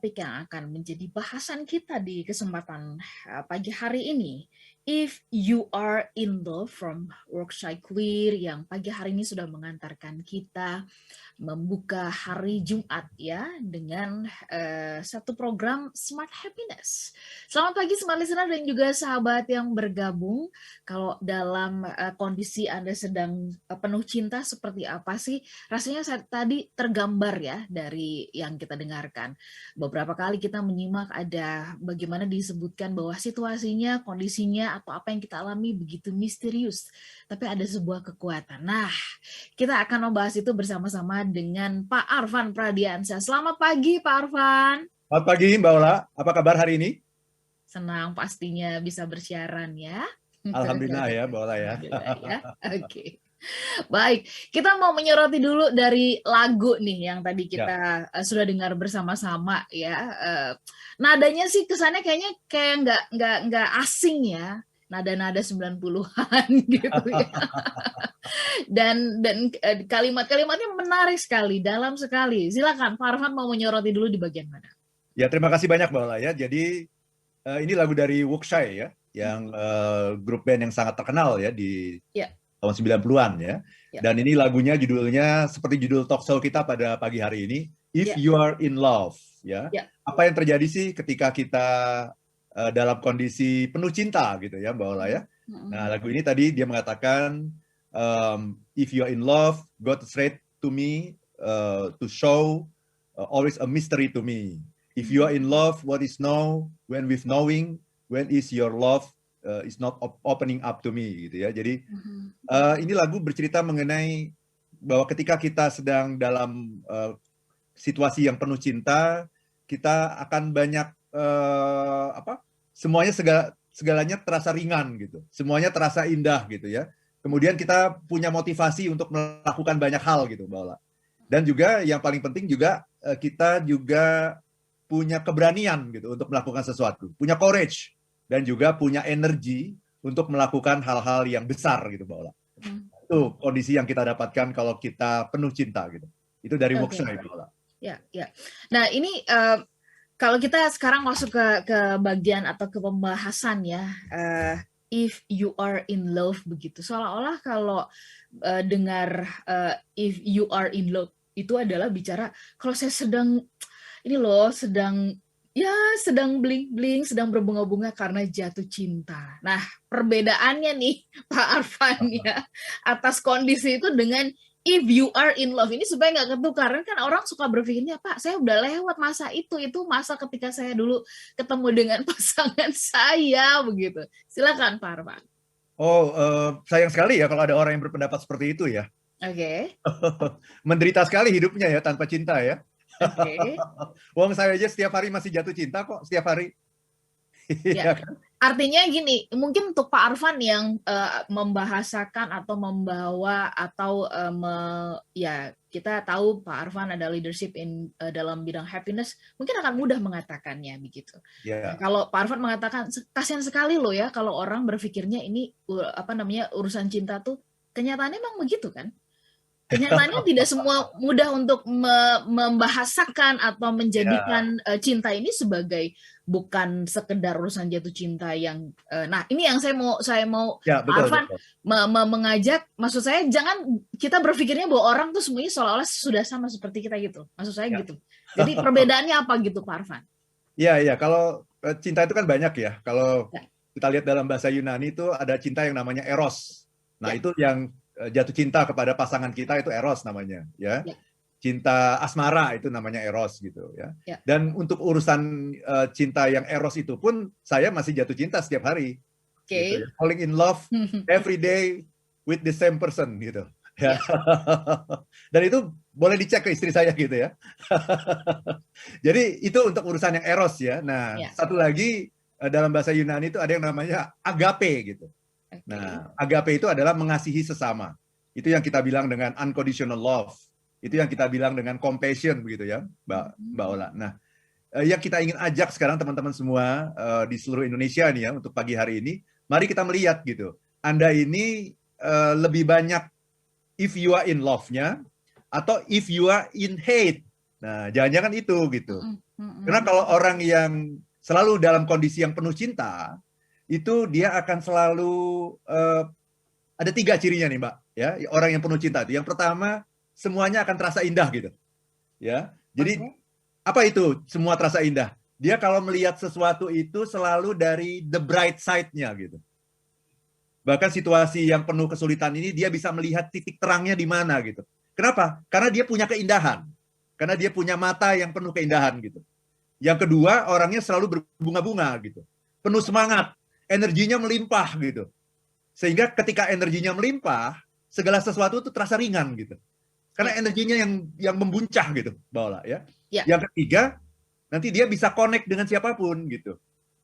topik yang akan menjadi bahasan kita di kesempatan pagi hari ini. If You Are in Love from Workshy Queer yang pagi hari ini sudah mengantarkan kita membuka hari Jumat ya dengan satu program Smart Happiness. Selamat pagi Smart Listener dan juga sahabat yang bergabung. Kalau dalam kondisi Anda sedang penuh cinta seperti apa sih? Rasanya saya tadi tergambar ya dari yang kita dengarkan. Beberapa kali kita menyimak ada bagaimana disebutkan bahwa situasinya, kondisinya atau apa yang kita alami begitu misterius. Tapi ada sebuah kekuatan. Nah, kita akan membahas itu bersama-sama dengan Pak Arfan Pradiansyah. Selamat pagi Pak Arfan. Selamat pagi Mbak Ola, apa kabar hari ini? Senang pastinya bisa bersiaran ya. Alhamdulillah ya Mbak Ola ya. Alhamdulillah ya. Oke. Baik, kita mau menyoroti dulu dari lagu nih yang tadi kita sudah dengar bersama-sama ya. Nadanya sih kesannya kayaknya kayak nggak asing ya. Nada-nada 90-an gitu ya. Dan kalimat-kalimatnya menarik sekali, dalam sekali. Silakan Pak Arfan mau menyoroti dulu di bagian mana? Ya, terima kasih banyak Mbak Ola ya. Jadi ini lagu dari Workshy ya, yang grup band yang sangat terkenal ya di tahun 90-an ya. Dan ini lagunya judulnya seperti judul talk show kita pada pagi hari ini, If You Are in Love ya. Apa yang terjadi sih ketika kita dalam kondisi penuh cinta gitu ya Mbak Ola ya. Nah, lagu ini tadi dia mengatakan if you are in love, go straight to me to show always a mystery to me. If you are in love, what is know, when with knowing, when is your love is not opening up to me gitu ya. Jadi ini lagu bercerita mengenai bahwa ketika kita sedang dalam situasi yang penuh cinta, kita akan banyak semuanya segalanya terasa ringan gitu, semuanya terasa indah gitu ya. Kemudian kita punya motivasi untuk melakukan banyak hal gitu, Mbak Ola. Dan juga yang paling penting juga kita juga punya keberanian gitu untuk melakukan sesuatu, punya courage dan juga punya energi untuk melakukan hal-hal yang besar gitu, Mbak Ola. Itu kondisi yang kita dapatkan kalau kita penuh cinta gitu. Itu dari Workshy, Mbak Ola. Ya. Nah ini kalau kita sekarang masuk ke bagian atau ke pembahasan ya. If you are in love begitu, seolah-olah kalau dengar if you are in love itu adalah bicara kalau saya sedang sedang bling-bling, sedang berbunga-bunga karena jatuh cinta. Nah, perbedaannya nih Pak Arfan ya atas kondisi itu dengan if you are in love ini supaya nggak ketukar. Kan orang suka berpikirnya, Pak, saya udah lewat masa itu masa ketika saya dulu ketemu dengan pasangan saya begitu. Silakan Pak Arfan. Oh, sayang sekali ya kalau ada orang yang berpendapat seperti itu ya. Oke. Menderita sekali hidupnya ya tanpa cinta ya. Oke. Wong saya aja setiap hari masih jatuh cinta kok, setiap hari. Ya. Artinya gini, mungkin untuk Pak Arfan yang membahasakan atau membawa atau kita tahu Pak Arfan ada leadership dalam bidang happiness, mungkin akan mudah mengatakannya begitu. Nah, kalau Pak Arfan mengatakan kasihan sekali loh ya kalau orang berpikirnya ini urusan cinta tuh kenyataannya memang begitu kan? Kenyataannya tidak semua mudah untuk membahasakan atau menjadikan cinta ini sebagai bukan sekedar urusan jatuh cinta yang nah ini yang saya mau Arfan mengajak, maksud saya jangan kita berpikirnya bahwa orang tuh semuanya seolah-olah sudah sama seperti kita gitu, maksud saya gitu. Jadi perbedaannya apa gitu Pak Arfan? Iya, kalau cinta itu kan banyak ya. Kalau kita lihat dalam bahasa Yunani itu ada cinta yang namanya eros. Nah itu yang jatuh cinta kepada pasangan kita itu eros namanya ya. Cinta asmara itu namanya eros gitu ya. Dan untuk urusan cinta yang eros itu pun saya masih jatuh cinta setiap hari. Gitu, ya. Falling in love every day with the same person gitu ya. Dan itu boleh dicek ke istri saya gitu ya. Jadi itu untuk urusan yang eros ya. Nah, satu lagi dalam bahasa Yunani itu ada yang namanya agape gitu. Nah, agape itu adalah mengasihi sesama. Itu yang kita bilang dengan unconditional love. Itu yang kita bilang dengan compassion begitu ya, Mbak Ola. Nah, yang kita ingin ajak sekarang teman-teman semua di seluruh Indonesia nih ya untuk pagi hari ini, mari kita melihat gitu. Anda ini lebih banyak if you are in love-nya atau if you are in hate Nah, jangan-jangan itu gitu. Karena Mm-mm. kalau orang yang selalu dalam kondisi yang penuh cinta, itu dia akan selalu ada 3 cirinya nih, Mbak. Ya, orang yang penuh cinta itu. Yang pertama, semuanya akan terasa indah gitu. Ya, jadi Oke. apa itu semua terasa indah? Dia kalau melihat sesuatu itu selalu dari the bright side-nya gitu. Bahkan situasi yang penuh kesulitan ini dia bisa melihat titik terangnya di mana gitu. Kenapa? Karena dia punya keindahan. Karena dia punya mata yang penuh keindahan gitu. Yang kedua, orangnya selalu berbunga-bunga gitu. Penuh semangat, energinya melimpah gitu. Sehingga ketika energinya melimpah, segala sesuatu itu terasa ringan gitu. Ya, Karena energinya yang membuncah gitu, Baola ya. ya, Yang ketiga, nanti dia bisa connect dengan siapapun gitu.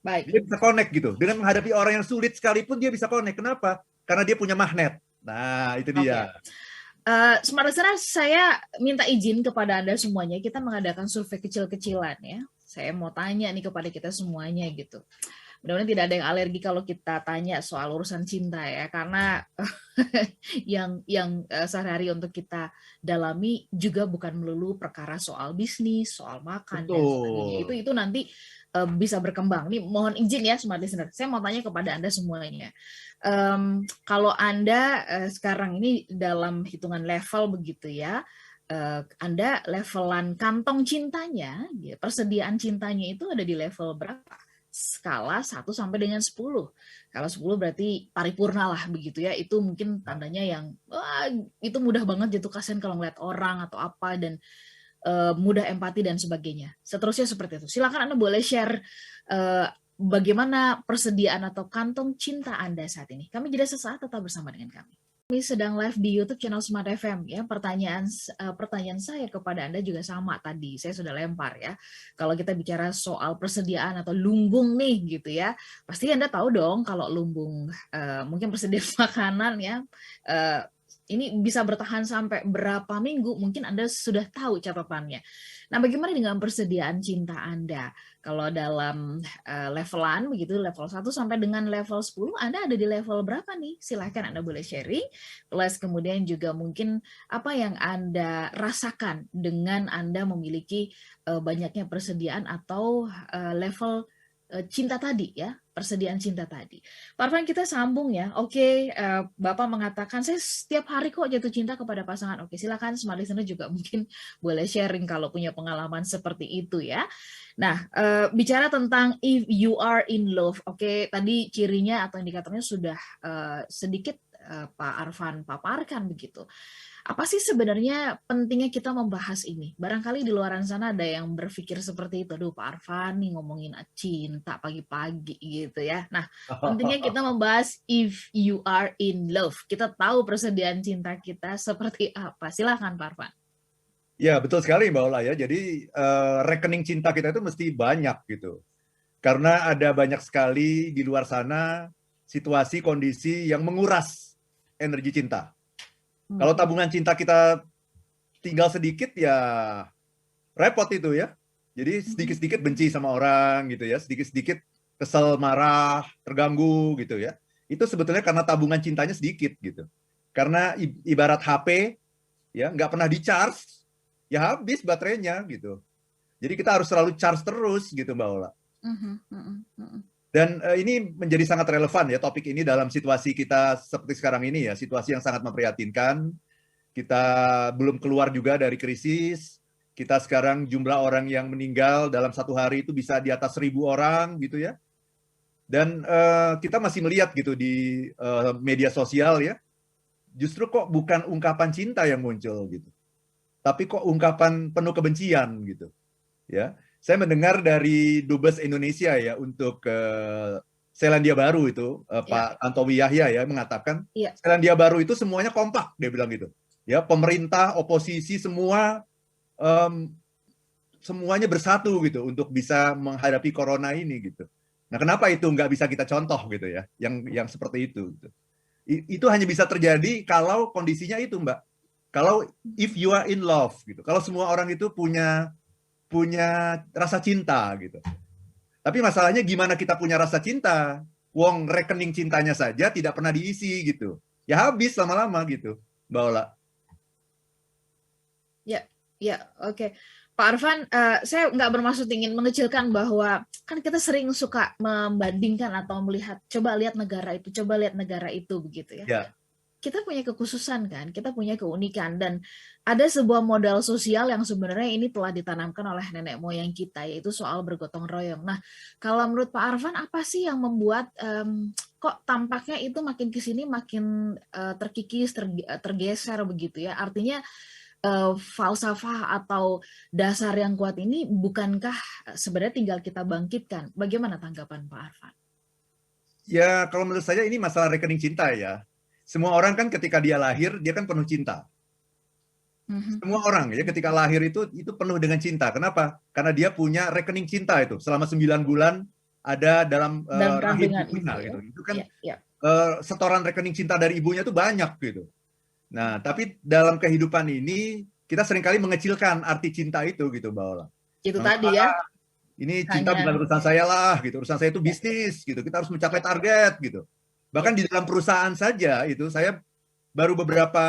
baik. Dia bisa connect gitu. Dengan menghadapi orang yang sulit sekalipun dia bisa connect. Kenapa? Karena dia punya magnet. Nah, itu Oke. dia. Smart Listener, saya minta izin kepada Anda semuanya, kita mengadakan survei kecil-kecilan ya. Saya mau tanya nih kepada kita semuanya gitu. Mudah-mudahan tidak ada yang alergi kalau kita tanya soal urusan cinta ya, karena yang sehari-hari untuk kita dalami juga bukan melulu perkara soal bisnis, soal makan dan sebagainya. Betul. Itu nanti bisa berkembang. Nih mohon izin ya Smart Listener, saya mau tanya kepada Anda semuanya. Kalau Anda sekarang ini dalam hitungan level begitu ya, Anda levelan kantong cintanya, ya, persediaan cintanya itu ada di level berapa? Skala 1 sampai dengan 10. Kalau 10 berarti paripurna lah begitu ya. Itu mungkin tandanya yang wah, itu mudah banget jatuh kasihan kalau ngeliat orang atau apa dan mudah empati dan sebagainya. Seterusnya seperti itu. Silakan Anda boleh share bagaimana persediaan atau kantong cinta Anda saat ini. Kami jeda sesaat, tetap bersama dengan kami. Kami sedang live di YouTube channel Smart FM ya. Pertanyaan saya kepada Anda juga sama tadi. Saya sudah lempar ya. Kalau kita bicara soal persediaan atau lumbung nih gitu ya, pasti Anda tahu dong kalau lumbung mungkin persediaan makanan ya. Ini bisa bertahan sampai berapa minggu? Mungkin Anda sudah tahu catatannya. Nah, bagaimana dengan persediaan cinta Anda? Kalau dalam levelan begitu, level 1 sampai dengan level 10, Anda ada di level berapa nih? Silahkan Anda boleh sharing. Plus kemudian juga mungkin apa yang Anda rasakan dengan Anda memiliki banyaknya persediaan atau level cinta tadi ya, persediaan cinta tadi. Pak Arfan, kita sambung ya. Oke, Bapak mengatakan saya setiap hari kok jatuh cinta kepada pasangan. Oke, silakan Smart Listener juga mungkin boleh sharing kalau punya pengalaman seperti itu ya. Nah, bicara tentang if you are in love, oke, tadi cirinya atau indikatornya sudah sedikit Pak Arfan paparkan begitu. Apa sih sebenarnya pentingnya kita membahas ini? Barangkali di luar sana ada yang berpikir seperti itu. Aduh, Pak Arfan nih ngomongin cinta pagi-pagi gitu ya. Nah, pentingnya kita membahas if you are in love. Kita tahu persediaan cinta kita seperti apa. Silahkan Pak Arfan. Ya, betul sekali Mbak Ola ya. Jadi rekening cinta kita itu mesti banyak gitu. Karena ada banyak sekali di luar sana situasi, kondisi yang menguras energi cinta. Kalau tabungan cinta kita tinggal sedikit ya repot itu ya. Jadi sedikit-sedikit benci sama orang gitu ya, sedikit-sedikit kesel, marah, terganggu gitu ya. Itu sebetulnya karena tabungan cintanya sedikit gitu. Karena ibarat HP ya nggak pernah di-charge, ya habis baterainya gitu. Jadi kita harus selalu charge terus gitu Mbak Ola. Dan ini menjadi sangat relevan ya topik ini dalam situasi kita seperti sekarang ini ya, situasi yang sangat memprihatinkan. Kita belum keluar juga dari krisis. Kita sekarang jumlah orang yang meninggal dalam satu hari itu bisa di atas 1.000 orang gitu ya. Dan kita masih melihat gitu di media sosial ya, justru kok bukan ungkapan cinta yang muncul gitu, tapi kok ungkapan penuh kebencian gitu ya. Saya mendengar dari Dubes Indonesia ya untuk Selandia Baru itu Pak Tantowi Yahya ya mengatakan Selandia Baru itu semuanya kompak, dia bilang gitu ya, pemerintah, oposisi semua semuanya bersatu gitu untuk bisa menghadapi corona ini gitu. Nah, kenapa itu nggak bisa kita contoh gitu ya, yang seperti itu gitu. Itu hanya bisa terjadi kalau kondisinya itu Mbak, kalau if you are in love gitu, kalau semua orang itu punya rasa cinta gitu. Tapi masalahnya gimana kita punya rasa cinta? Wong rekening cintanya saja tidak pernah diisi gitu. Ya habis lama-lama gitu, Mbak Ola. Ya, oke. Pak Arfan, saya nggak bermaksud ingin mengecilkan bahwa kan kita sering suka membandingkan atau melihat, coba lihat negara itu begitu ya. Ya. Kita punya kekhususan kan, kita punya keunikan, dan ada sebuah modal sosial yang sebenarnya ini telah ditanamkan oleh nenek moyang kita, yaitu soal bergotong royong. Nah, kalau menurut Pak Arfan, apa sih yang membuat kok tampaknya itu makin kesini makin terkikis, tergeser begitu ya? Artinya falsafah atau dasar yang kuat ini bukankah sebenarnya tinggal kita bangkitkan? Bagaimana tanggapan Pak Arfan? Ya, kalau menurut saya ini masalah rekening cinta ya. Semua orang kan ketika dia lahir, dia kan penuh cinta. Semua orang ya ketika lahir itu penuh dengan cinta. Kenapa? Karena dia punya rekening cinta itu. Selama 9 bulan ada dalam rahim ibunya gitu. Itu kan setoran rekening cinta dari ibunya itu banyak gitu. Nah, tapi dalam kehidupan ini kita seringkali mengecilkan arti cinta itu gitu, Mbak Ola. Itu tadi ya. Ini cinta bukan urusan saya lah gitu. Urusan saya itu bisnis gitu. Kita harus mencapai target gitu. Bahkan di dalam perusahaan saja itu, saya baru beberapa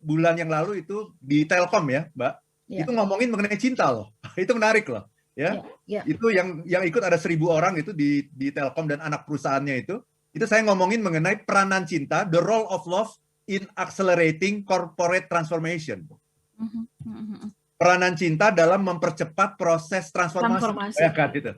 bulan yang lalu itu di Telkom ya, Mbak, itu ngomongin mengenai cinta loh. Itu menarik loh, ya. Itu yang ikut ada 1.000 orang itu di Telkom dan anak perusahaannya itu saya ngomongin mengenai peranan cinta, the role of love in accelerating corporate transformation. Peranan cinta dalam mempercepat proses transformasi. Ya kan, gitu.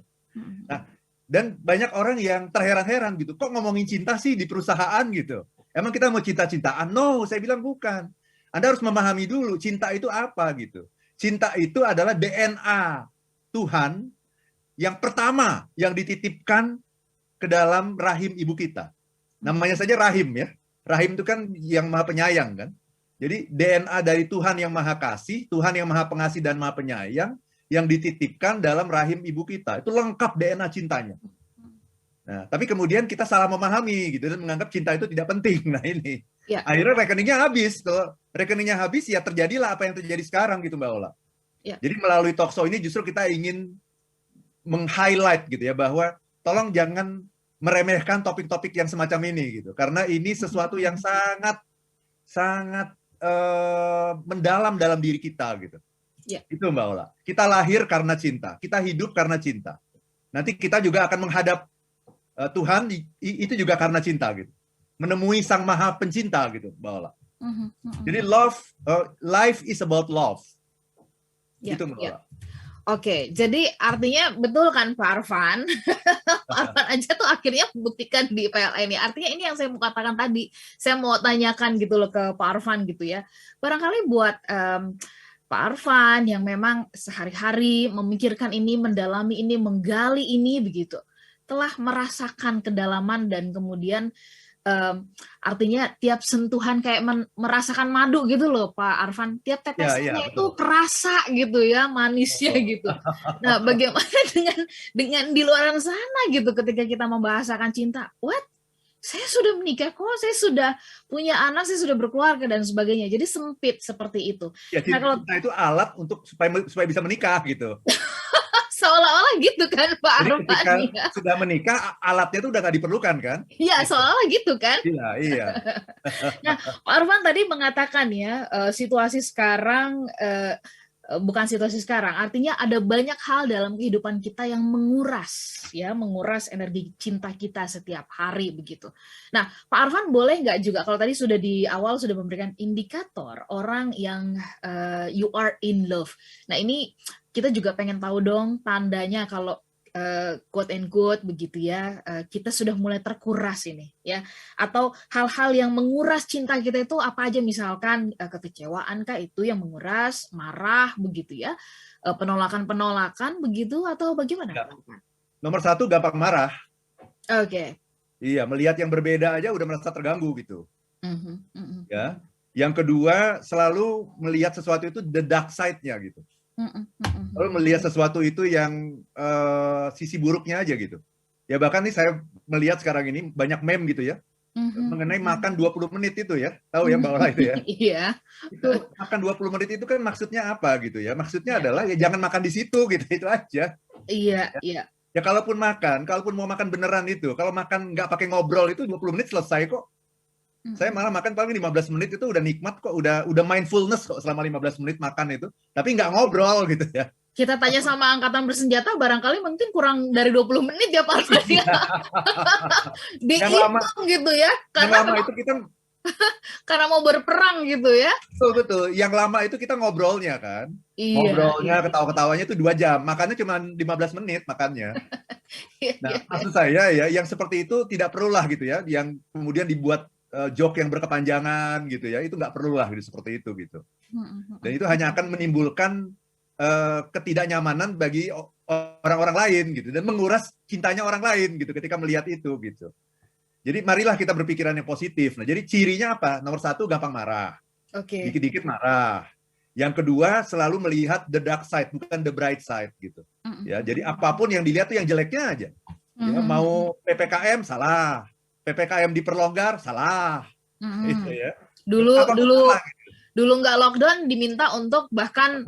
Nah, dan banyak orang yang terheran-heran gitu, kok ngomongin cinta sih di perusahaan gitu. Emang kita mau cinta-cintaan? No, saya bilang bukan. Anda harus memahami dulu cinta itu apa gitu. Cinta itu adalah DNA Tuhan yang pertama yang dititipkan ke dalam rahim ibu kita. Namanya saja rahim ya. Rahim itu kan yang maha penyayang kan. Jadi DNA dari Tuhan yang maha kasih, Tuhan yang maha pengasih dan maha penyayang, yang dititipkan dalam rahim ibu kita. Itu lengkap DNA cintanya. Nah, tapi kemudian kita salah memahami gitu dan menganggap cinta itu tidak penting. Nah ini. Akhirnya rekeningnya habis. Kalau rekeningnya habis ya terjadilah apa yang terjadi sekarang gitu Mbak Ola. Jadi melalui talkshow ini justru kita ingin meng-highlight gitu ya bahwa tolong jangan meremehkan topik-topik yang semacam ini gitu. Karena ini sesuatu yang sangat mendalam dalam diri kita gitu. Itu Mbak Ola. Kita lahir karena cinta, kita hidup karena cinta. Nanti kita juga akan menghadap Tuhan itu juga karena cinta gitu. Menemui Sang Maha Pencinta gitu, Mbak Ola. Jadi life is about love. Itu Mbak Ola. Oke, jadi artinya betul kan Pak Arfan? Pak Arfan aja tuh akhirnya membuktikan di PLN ini. Artinya ini yang saya mau katakan tadi. Saya mau tanyakan gitu loh ke Pak Arfan gitu ya. Barangkali buat Pak Arfan yang memang sehari-hari memikirkan ini, mendalami ini, menggali ini begitu, telah merasakan kedalaman dan kemudian artinya tiap sentuhan kayak merasakan madu gitu loh Pak Arfan, tiap tetesannya itu kerasa gitu ya, manisnya gitu. Nah, bagaimana dengan di luar sana gitu ketika kita membahasakan cinta? What? Saya sudah menikah kok, saya sudah punya anak, saya sudah berkeluarga dan sebagainya. Jadi sempit seperti itu. Ya, cinta, nah, kalau itu alat untuk supaya bisa menikah gitu. Seolah-olah gitu kan Pak Arfan. Ketika sudah menikah, alatnya itu udah nggak diperlukan kan? Iya, seolah-olah gitu kan? Iya. Nah, Pak Arfan tadi mengatakan ya, situasi sekarang, bukan situasi sekarang, artinya ada banyak hal dalam kehidupan kita yang menguras energi cinta kita setiap hari begitu. Nah, Pak Arfan boleh nggak juga, kalau tadi sudah di awal sudah memberikan indikator orang yang you are in love. Nah, ini kita juga pengen tahu dong tandanya kalau quote and quote begitu ya, kita sudah mulai terkuras ini ya, atau hal-hal yang menguras cinta kita itu apa aja, misalkan kekecewaan kah itu yang menguras, marah begitu ya, penolakan begitu atau bagaimana? Nomor 1 gampang marah. Oke. Iya, melihat yang berbeda aja udah merasa terganggu gitu. Ya. Yang kedua, selalu melihat sesuatu itu the dark side-nya gitu. Lalu melihat sesuatu itu yang sisi buruknya aja gitu. Ya bahkan nih saya melihat sekarang ini banyak meme gitu ya. Mengenai makan 20 menit itu ya. Tahu ya Mbak Ola itu ya? Iya. Itu makan 20 menit itu kan maksudnya apa gitu ya? Maksudnya adalah ya jangan makan di situ gitu, itu aja. Iya. Ya kalaupun mau makan beneran itu, kalau makan nggak pakai ngobrol itu 20 menit selesai kok. Saya malah makan paling 15 menit itu udah nikmat kok, udah mindfulness kok selama 15 menit makan itu, tapi nggak ngobrol gitu ya. Kita tanya sama angkatan bersenjata, barangkali mungkin kurang dari 20 menit ya Pak Arfan ya. Dihitung gitu ya. Karena lama itu kita karena mau berperang gitu ya. Betul. Yang lama itu kita ngobrolnya kan. Iya, ngobrolnya, ketawa-ketawanya itu 2 jam. Makannya cuma 15 menit makannya. Nah, maksud saya ya, yang seperti itu tidak perlulah gitu ya. Yang kemudian dibuat joke yang berkepanjangan gitu ya. Itu nggak perlulah gitu, seperti itu gitu. Dan itu hanya akan menimbulkan ketidaknyamanan bagi orang-orang lain gitu. Dan menguras cintanya orang lain gitu ketika melihat itu gitu. Jadi marilah kita berpikiran yang positif. Nah, jadi cirinya apa? Nomor 1, gampang marah. Dikit-dikit marah. Yang kedua, selalu melihat the dark side, bukan the bright side gitu. Ya, jadi apapun yang dilihat tuh yang jeleknya aja. Ya, mau PPKM salah, PPKM diperlonggar salah. Gitu ya. Dulu nggak lockdown diminta untuk bahkan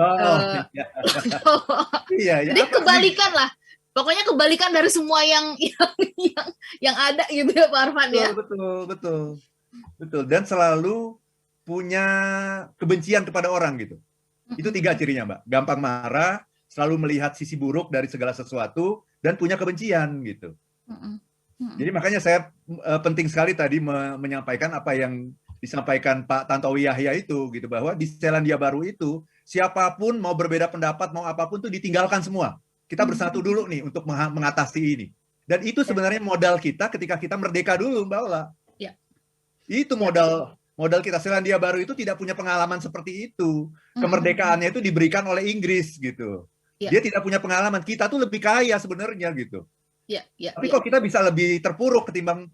jadi kebalikan lah. Pokoknya kebalikan dari semua yang ada gitu ya Pak Arfan ya. Betul. Dan selalu punya kebencian kepada orang gitu. Itu 3 cirinya, Mbak. Gampang marah, selalu melihat sisi buruk dari segala sesuatu, dan punya kebencian gitu. Jadi makanya saya penting sekali tadi menyampaikan apa yang disampaikan Pak Tantowi Yahya itu gitu, bahwa di Selandia Baru itu siapapun mau berbeda pendapat, mau apapun tuh ditinggalkan semua. Kita bersatu dulu nih untuk mengatasi ini. Dan itu sebenarnya modal kita ketika kita merdeka dulu, Mbak Ola. Ya. Itu modal kita. Selandia Baru itu tidak punya pengalaman seperti itu. Kemerdekaannya itu diberikan oleh Inggris gitu. Ya. Dia tidak punya pengalaman. Kita tuh lebih kaya sebenarnya gitu. Tapi kok kita bisa lebih terpuruk ketimbang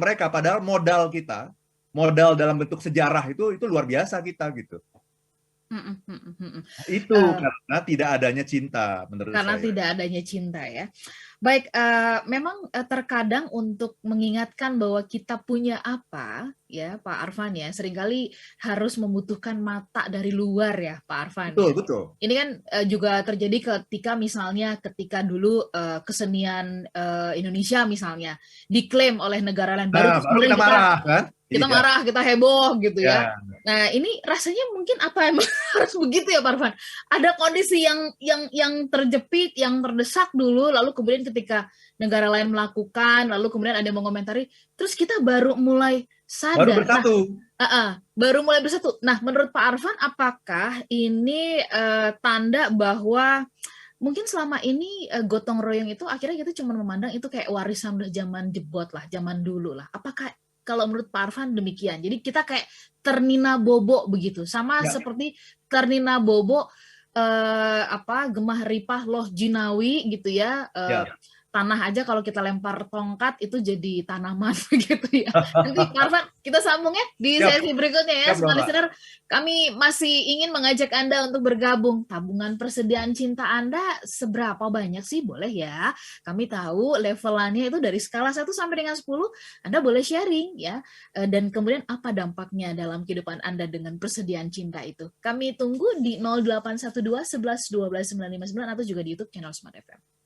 mereka, padahal modal kita, modal dalam bentuk sejarah itu luar biasa kita gitu. Itu karena tidak adanya cinta menurut saya. Karena tidak adanya cinta ya. Baik, memang terkadang untuk mengingatkan bahwa kita punya apa ya Pak Arfan ya, seringkali harus membutuhkan mata dari luar ya Pak Arfan. Betul. Ini kan juga terjadi ketika dulu kesenian Indonesia misalnya diklaim oleh negara lain, baru kita marah kan? Kita marah, kita heboh gitu ya. Nah ini rasanya mungkin apa emang harus begitu ya Pak Arfan? Ada kondisi yang terjepit, yang terdesak dulu, lalu kemudian ketika negara lain melakukan, lalu kemudian ada yang mengomentari, terus kita baru mulai sadar. Baru bersatu. Baru mulai bersatu. Nah menurut Pak Arfan, apakah ini tanda bahwa mungkin selama ini gotong royong itu akhirnya kita cuma memandang itu kayak warisan udah zaman jebot lah, zaman dulu lah. Apakah kalau menurut Pak Arfan demikian? Jadi kita kayak ternina bobo begitu, sama seperti ternina bobo gemah ripah loh jinawi gitu ya. Tanah aja kalau kita lempar tongkat itu jadi tanaman begitu ya. Nanti Pak Arfan kita sambung ya di sesi berikutnya ya. Semua listener, kami masih ingin mengajak Anda untuk bergabung. Tabungan persediaan cinta Anda seberapa banyak sih? Boleh ya. Kami tahu levelannya itu dari skala 1 sampai dengan 10. Anda boleh sharing ya. Dan kemudian apa dampaknya dalam kehidupan Anda dengan persediaan cinta itu. Kami tunggu di 0812 11 12 959 atau juga di YouTube channel Smart FM.